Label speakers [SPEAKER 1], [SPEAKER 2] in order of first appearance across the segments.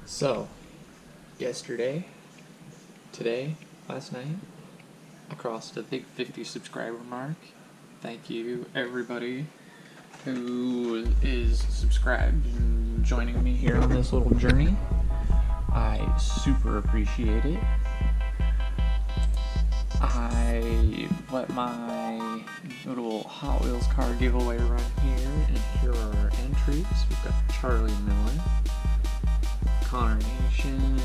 [SPEAKER 1] So, yesterday, today, last night, I crossed the big 50 subscriber mark. Thank you, everybody who is subscribed and joining me here on this little journey. I super appreciate it. I let my little Hot Wheels car giveaway run here, and here are our entries. We've got Charley Miller, Connor Nation,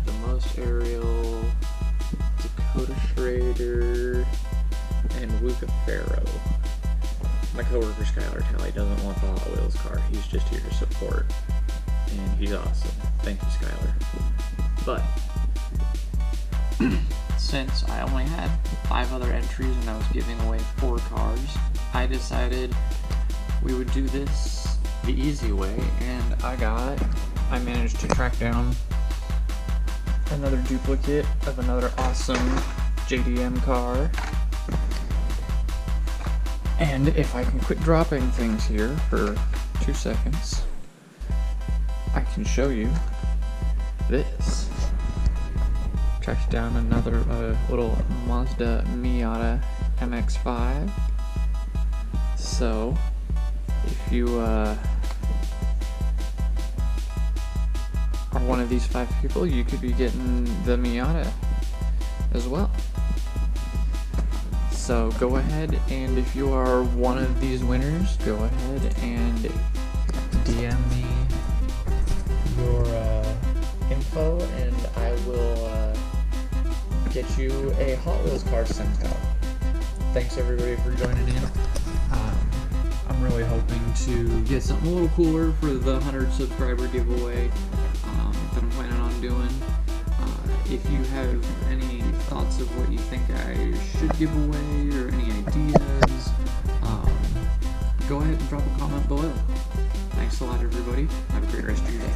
[SPEAKER 1] the Most Ariel, DaCota Schrader, and Luca Faro. My coworker Skylar Talley doesn't want the Hot Wheels car. He's just here to support, and he's awesome. Thank you, Skylar. But since I only had 5 other entries and I was giving away 4 cars, I decided we would do this the easy way, and I managed to track down another duplicate of another awesome JDM car. And if I can quit dropping things here for 2 seconds, I can show you this. Tracked down another little Mazda Miata MX-5. So, if you are one of these 5 people, you could be getting the Miata as well. So go ahead, and if you are one of these winners, go ahead and DM me your info, and I will get you a Hot Wheels car sent out. Thanks everybody for joining in. I'm really hoping to get something a little cooler for the 100 subscriber giveaway that I'm planning on doing. If you have any thoughts of what you think I should give away or any ideas, go ahead and drop a comment below. Thanks a lot, everybody. Have a great rest of your day.